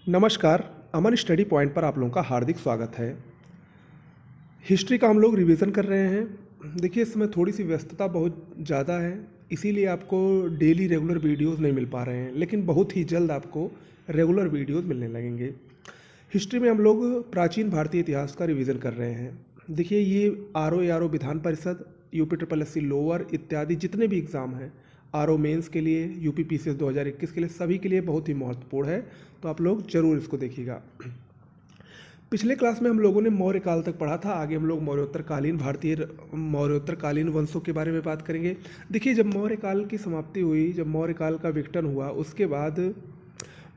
नमस्कार। अमन study point पर आप लोगों का हार्दिक स्वागत है। हिस्ट्री का हम लोग रिवीजन कर रहे हैं। देखिए, इसमें थोड़ी सी व्यस्तता बहुत ज़्यादा है, इसीलिए आपको डेली रेगुलर वीडियोस नहीं मिल पा रहे हैं, लेकिन बहुत ही जल्द आपको रेगुलर वीडियोस मिलने लगेंगे। हिस्ट्री में हम लोग प्राचीन भारतीय इतिहास का रिवीजन कर रहे हैं। देखिए, ये are O Vidhan Parishad, UP triple S C lower इत्यादि जितने भी एग्ज़ाम हैं, आर ओ मेन्स के लिए, यूपी पी सी एस 2021 के लिए, सभी के लिए बहुत ही महत्वपूर्ण है। तो आप लोग ज़रूर इसको देखिएगा। पिछले क्लास में हम लोगों ने मौर्य काल तक पढ़ा था। आगे हम लोग मौर्योत्तरकालीन वंशों के बारे में बात करेंगे। देखिए, जब मौर्य काल की समाप्ति हुई, जब मौर्य काल का विघटन हुआ, उसके बाद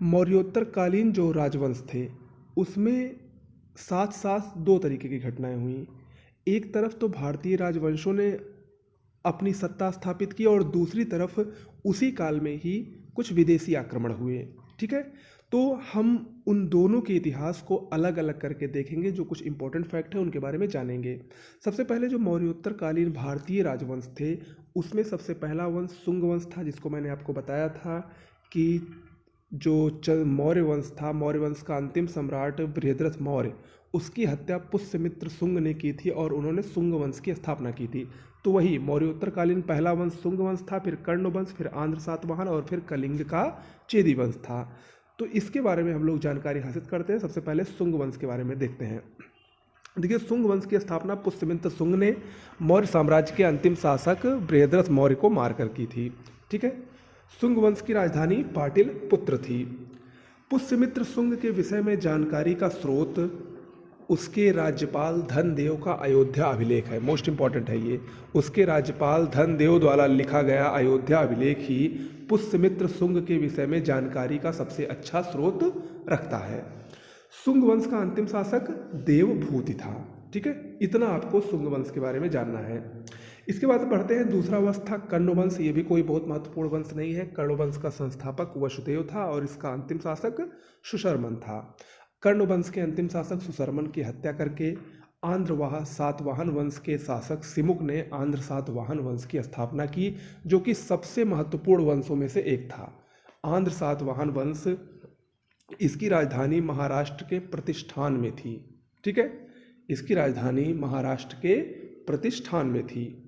मौर्योत्तरकालीन जो राजवंश थे उसमें साथ साथ दो तरीके की घटनाएं हुई। एक तरफ तो भारतीय राजवंशों ने अपनी सत्ता स्थापित की और दूसरी तरफ उसी काल में ही कुछ विदेशी आक्रमण हुए। ठीक है, तो हम उन दोनों के इतिहास को अलग अलग करके देखेंगे। जो कुछ इंपॉर्टेंट फैक्ट है उनके बारे में जानेंगे। सबसे पहले जो मौर्योत्तरकालीन भारतीय राजवंश थे, उसमें सबसे पहला वंश सुंग वंश था, जिसको मैंने आपको बताया था कि जो मौर्य वंश था, मौर्य वंश का अंतिम सम्राट बृहद्रथ मौर्य, उसकी हत्या पुष्यमित्र सुंग ने की थी और उन्होंने सुंग वंश की स्थापना की थी। तो वही मौर्योत्तरकालीन पहला वंश सुंग वंश था, फिर कर्ण वंश, फिर आंध्र सातवाहन और फिर कलिंग का चेदी वंश था। तो इसके बारे में हम लोग जानकारी हासिल करते हैं। सबसे पहले सुंग वंश के बारे में देखते हैं। देखिए, सुंग वंश की स्थापना पुष्यमित्र सुंग ने मौर्य साम्राज्य के अंतिम शासक बृहद्रथ मौर्य को मारकर की थी। ठीक है, सुंग वंश की राजधानी पाटलिपुत्र थी। पुष्यमित्र सुंग के विषय में जानकारी का स्रोत उसके राज्यपाल धनदेव का अयोध्या अभिलेख है। मोस्ट इंपॉर्टेंट है ये। उसके राज्यपाल धनदेव द्वारा लिखा गया अयोध्या अभिलेख ही पुष्यमित्र सुंग के विषय में जानकारी का सबसे अच्छा स्रोत रखता है। सुंग वंश का अंतिम शासक देवभूति था। ठीक है, इतना आपको सुंग वंश के बारे में जानना है। इसके बाद बढ़ते हैं। दूसरा वंश था कर्ण वंश। ये भी कोई बहुत महत्वपूर्ण वंश नहीं है। कर्ण वंश का संस्थापक वसुदेव था और इसका अंतिम शासक सुशर्मन था। कर्ण वंश के अंतिम शासक सुशर्मन की हत्या करके सातवाहन वंश के शासक सिमुक ने आंध्र सातवाहन वंश की स्थापना की, जो कि सबसे महत्वपूर्ण वंशों में से एक था। आंध्र सातवाहन वंश, इसकी राजधानी महाराष्ट्र के प्रतिष्ठान में थी। ठीक है, इसकी राजधानी महाराष्ट्र के प्रतिष्ठान में थी।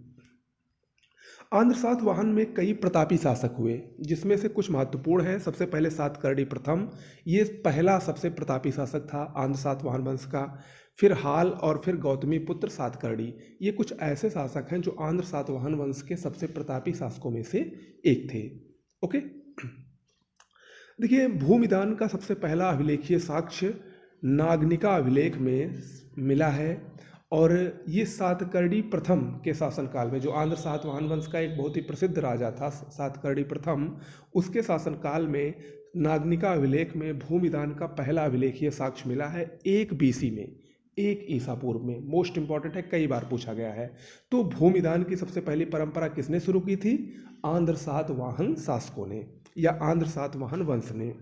आंध्र सातवाहन में कई प्रतापी शासक हुए, जिसमें से कुछ महत्वपूर्ण हैं। सबसे पहले सातकर्णी प्रथम, ये पहला सबसे प्रतापी शासक था आंध्र सातवाहन वंश का। फिर हाल और फिर गौतमी पुत्र सातकर्णी, ये कुछ ऐसे शासक हैं जो आंध्र सातवाहन वंश के सबसे प्रतापी शासकों में से एक थे। ओके, देखिए, भूमिदान का सबसे पहला अभिलेखीय साक्ष्य नागनिका अभिलेख में मिला है और ये सातकर्णी प्रथम के शासनकाल में, जो आंध्र सातवाहन वंश का एक बहुत ही प्रसिद्ध राजा था सातकर्णी प्रथम, उसके शासनकाल में नागनिका अभिलेख में भूमिदान का पहला अभिलेखीय साक्ष्य मिला है 1 BC में, 1 ईसा पूर्व में। मोस्ट इंपॉर्टेंट है, कई बार पूछा गया है। तो भूमिदान की सबसे पहली परंपरा किसने शुरू की थी? आंध्र सातवाहन शासकों ने या आंध्र सातवाहन वंश ने।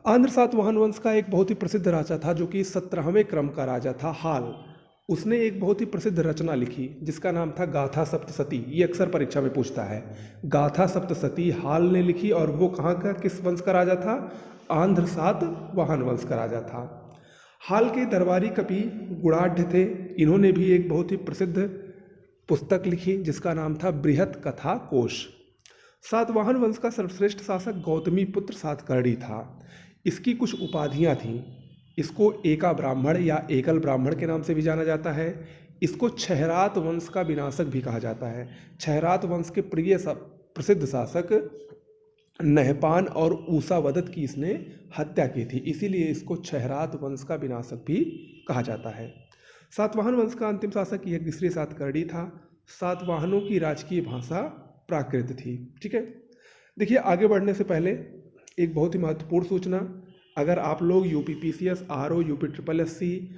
आंध्र सातवाहन वंश का एक बहुत ही प्रसिद्ध राजा था, जो कि 17वें क्रम का राजा था, हाल। उसने एक बहुत ही प्रसिद्ध रचना लिखी जिसका नाम था गाथा सप्तशती। ये अक्सर परीक्षा में पूछता है। गाथा सप्तशती हाल ने लिखी और वो कहाँ का, किस वंश का राजा था? आंध्र सातवाहन वंश का राजा था। हाल के दरबारी कवि गुणाढ़ थे। इन्होंने भी एक बहुत ही प्रसिद्ध पुस्तक लिखी जिसका नाम था बृहत कथा कोश। सातवाहन वंश का सर्वश्रेष्ठ शासक गौतमी पुत्र सातकर्णी था। इसकी कुछ उपाधियां थीं। इसको एका ब्राह्मण या एकल ब्राह्मण के नाम से भी जाना जाता है। इसको छहरात वंश का विनाशक भी कहा जाता है। छहरात वंश के प्रिय प्रसिद्ध शासक नहपान और ऊषावदत की इसने हत्या की थी, इसीलिए इसको छहरात वंश का विनाशक भी कहा जाता है। सातवाहन वंश का अंतिम शासक यज्ञश्री सातकर्णी था। सातवाहनों की राजकीय भाषा प्राकृत थी। ठीक है, देखिए, आगे बढ़ने से पहले एक बहुत ही महत्वपूर्ण सूचना। अगर आप लोग UP PCS, RO, UP triple SC,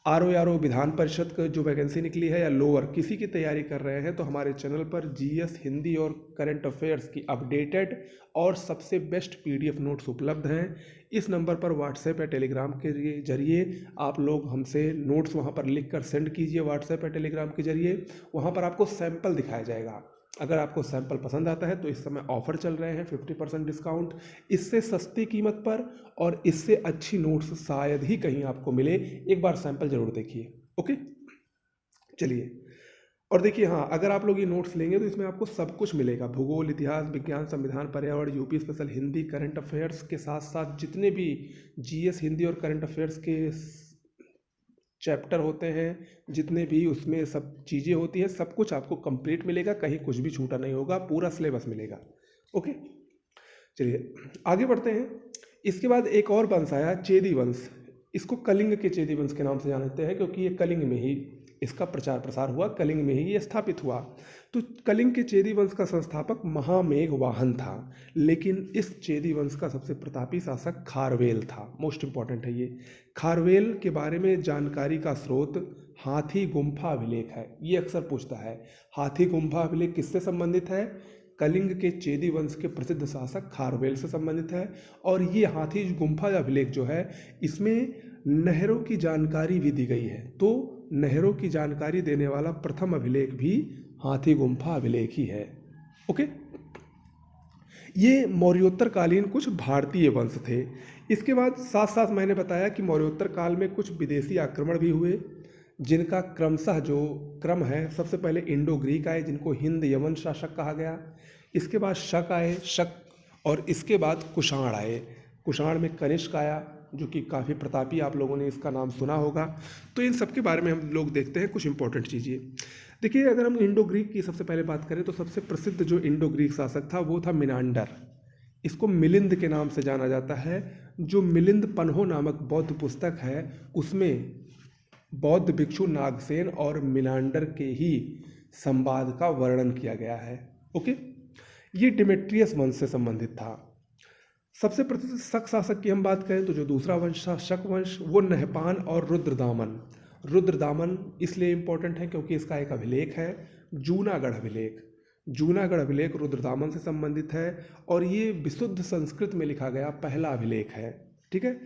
RO Vidhan Parishad का जो वैकेंसी निकली है या लोअर किसी की तैयारी कर रहे हैं, तो हमारे चैनल पर जीएस, हिंदी और करंट अफेयर्स की अपडेटेड और सबसे बेस्ट पीडीएफ नोट्स उपलब्ध हैं। इस नंबर पर व्हाट्सएप या टेलीग्राम के जरिए आप लोग हमसे नोट्स वहां पर लिख कर सेंड कीजिए। व्हाट्सएप या टेलीग्राम के जरिए वहां पर आपको सैंपल दिखाया जाएगा। अगर आपको सैंपल पसंद आता है तो इस समय ऑफर चल रहे हैं 50% डिस्काउंट, इससे सस्ती कीमत पर और इससे अच्छी नोट्स शायद ही कहीं आपको मिले। एक बार सैंपल जरूर देखिए। ओके, चलिए। और देखिए, हाँ, अगर आप लोग ये नोट्स लेंगे तो इसमें आपको सब कुछ मिलेगा, भूगोल, इतिहास, विज्ञान, संविधान, पर्यावरण, UP special, Hindi, current affairs के साथ साथ जितने भी जीएस, हिंदी और करंट अफेयर्स के चैप्टर होते हैं, जितने भी उसमें सब चीज़ें होती हैं, सब कुछ आपको कंप्लीट मिलेगा, कहीं कुछ भी छूटा नहीं होगा, पूरा सिलेबस मिलेगा। ओके, चलिए आगे बढ़ते हैं। इसके बाद एक और वंश आया, चेदी वंश। इसको कलिंग के चेदी वंश के नाम से जानते हैं, क्योंकि ये कलिंग में ही इसका प्रचार प्रसार हुआ, कलिंग में ही ये स्थापित हुआ। तो कलिंग के चेदी वंश का संस्थापक महामेघ वाहन था, लेकिन इस चेदी वंश का सबसे प्रतापी शासक खारवेल था। मोस्ट इंपॉर्टेंट है ये। खारवेल के बारे में जानकारी का स्रोत हाथी गुम्फा अभिलेख है। ये अक्सर पूछता है, हाथी गुम्फा अभिलेख किससे संबंधित है? कलिंग के चेदी वंश के प्रसिद्ध शासक खारवेल से संबंधित है। और ये हाथी गुम्फा अभिलेख जो है, इसमें नहरों की जानकारी भी दी गई है। तो नहरों की जानकारी देने वाला प्रथम अभिलेख भी हाथी गुम्फा अभिलेख ही है। ओके, ये मौर्योत्तर कालीन कुछ भारतीय वंश थे। इसके बाद साथ साथ मैंने बताया कि मौर्योत्तर काल में कुछ विदेशी आक्रमण भी हुए, जिनका क्रमशः जो क्रम है, सबसे पहले इंडो ग्रीक आए, जिनको हिंद यमन शासक कहा गया। इसके बाद शक आए, शक, और इसके बाद कुषाण आए। कुषाण में कनिष्क आया, जो कि काफ़ी प्रतापी, आप लोगों ने इसका नाम सुना होगा। तो इन सब के बारे में हम लोग देखते हैं कुछ इंपॉर्टेंट चीज़ें। देखिए, अगर हम इंडो ग्रीक की सबसे पहले बात करें तो सबसे प्रसिद्ध जो इंडो ग्रीक शासक था वो था मिनांडर। इसको मिलिंद के नाम से जाना जाता है। जो मिलिंद पन्हो नामक बौद्ध पुस्तक है, उसमें बौद्ध भिक्षु नागसेन और मिनांडर के ही संवाद का वर्णन किया गया है। ओके, ये डिमेट्रियस वंश से संबंधित था। सबसे प्रसिद्ध शक शासक की हम बात करें तो जो दूसरा वंश था, शक वंश, वो नहपान और रुद्रदामन। रुद्रदामन इसलिए इम्पोर्टेंट है क्योंकि इसका एक अभिलेख है, जूनागढ़ अभिलेख। जूनागढ़ अभिलेख रुद्रदामन से संबंधित है और ये विशुद्ध संस्कृत में लिखा गया पहला अभिलेख है। ठीक है,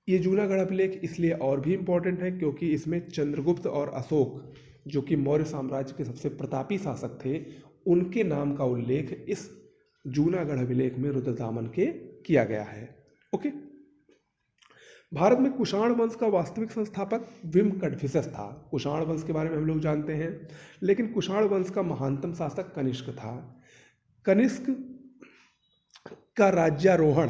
ये जूनागढ़ अभिलेख इसलिए और भी इम्पोर्टेंट है क्योंकि इसमें चंद्रगुप्त और अशोक, जो कि मौर्य साम्राज्य के सबसे प्रतापी शासक थे, उनके नाम का उल्लेख इस जूनागढ़ अभिलेख में रुद्रदामन के किया गया है। ओके, भारत में कुषाण वंश का वास्तविक संस्थापक विम कडफिसस था। कुषाण वंश के बारे में हम लोग जानते हैं, लेकिन कुषाण वंश का महानतम शासक कनिष्क था। कनिष्क का राज्यारोहण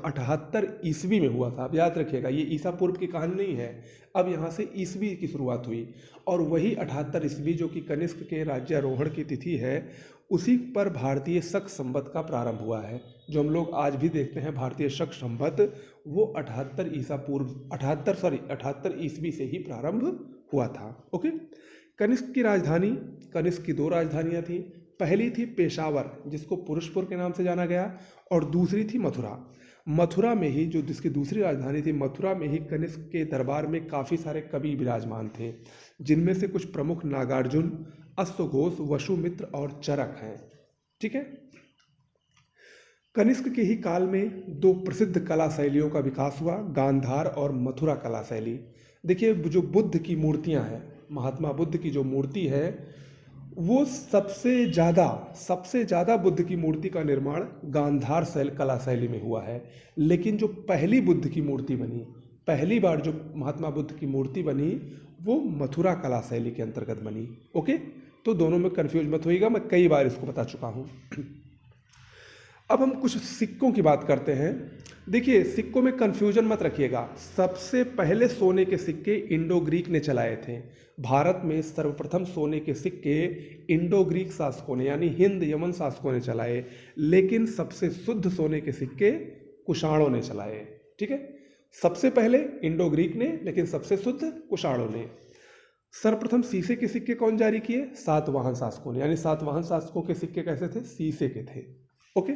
78 ईस्वी में हुआ था। अब याद रखिएगा, ये ईसा पूर्व की कहानी नहीं है, अब यहाँ से ईस्वी की शुरुआत हुई, और वही 78 ईस्वी जो कि कनिष्क के राज्यारोहण की तिथि है, उसी पर भारतीय शक संवत का प्रारंभ हुआ है। जो हम लोग आज भी देखते हैं भारतीय शक संवत, वो 78 ईस्वी से ही प्रारंभ हुआ था। ओके, कनिष्क की राजधानी, कनिष्क की 2 राजधानियाँ थी। पहली थी पेशावर, जिसको पुरुषपुर के नाम से जाना गया, और दूसरी थी मथुरा। मथुरा में ही, जो जिसकी दूसरी राजधानी थी, मथुरा में ही कनिष्क के दरबार में काफ़ी सारे कवि विराजमान थे, जिनमें से कुछ प्रमुख नागार्जुन, अश्वघोष, वसुमित्र और चरक हैं। ठीक है, कनिष्क के ही काल में 2 प्रसिद्ध कला शैलियों का विकास हुआ, गांधार और मथुरा कला शैली। देखिए, जो बुद्ध की मूर्तियां हैं, महात्मा बुद्ध की जो मूर्ति है, वो सबसे ज़्यादा बुद्ध की मूर्ति का निर्माण गांधार कला शैली में हुआ है। लेकिन जो पहली बुद्ध की मूर्ति बनी, पहली बार जो महात्मा बुद्ध की मूर्ति बनी, वो मथुरा कला शैली के अंतर्गत बनी। ओके, तो दोनों में कंफ्यूज मत होइएगा, मैं कई बार इसको बता चुका हूँ। अब हम कुछ सिक्कों की बात करते हैं। देखिए, सिक्कों में कंफ्यूजन मत रखिएगा। सबसे पहले सोने के सिक्के इंडो ग्रीक ने चलाए थे। भारत में सर्वप्रथम सोने के सिक्के इंडो ग्रीक शासकों ने, यानी हिंद यमन शासकों ने चलाए, लेकिन सबसे शुद्ध सोने के सिक्के कुषाणों ने चलाए। ठीक है, सबसे पहले इंडो ग्रीक ने, लेकिन सबसे शुद्ध कुषाणों ने। सर्वप्रथम शीशे के सिक्के कौन जारी किए? सातवाहन शासकों ने, यानी सातवाहन शासकों के सिक्के कैसे थे? शीशे के थे। ओके,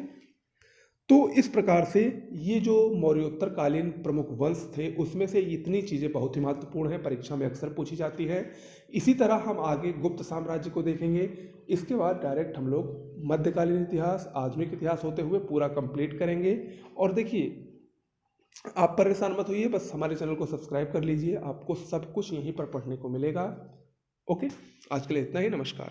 तो इस प्रकार से ये जो मौर्योत्तर कालीन प्रमुख वंश थे, उसमें से इतनी चीज़ें बहुत ही महत्वपूर्ण हैं, परीक्षा में अक्सर पूछी जाती है। इसी तरह हम आगे गुप्त साम्राज्य को देखेंगे। इसके बाद डायरेक्ट हम लोग मध्यकालीन इतिहास, आधुनिक इतिहास होते हुए पूरा कंप्लीट करेंगे। और देखिए, आप परेशान मत होइए, बस हमारे चैनल को सब्सक्राइब कर लीजिए, आपको सब कुछ यहीं पर पढ़ने को मिलेगा। ओके, आज के लिए इतना ही। नमस्कार।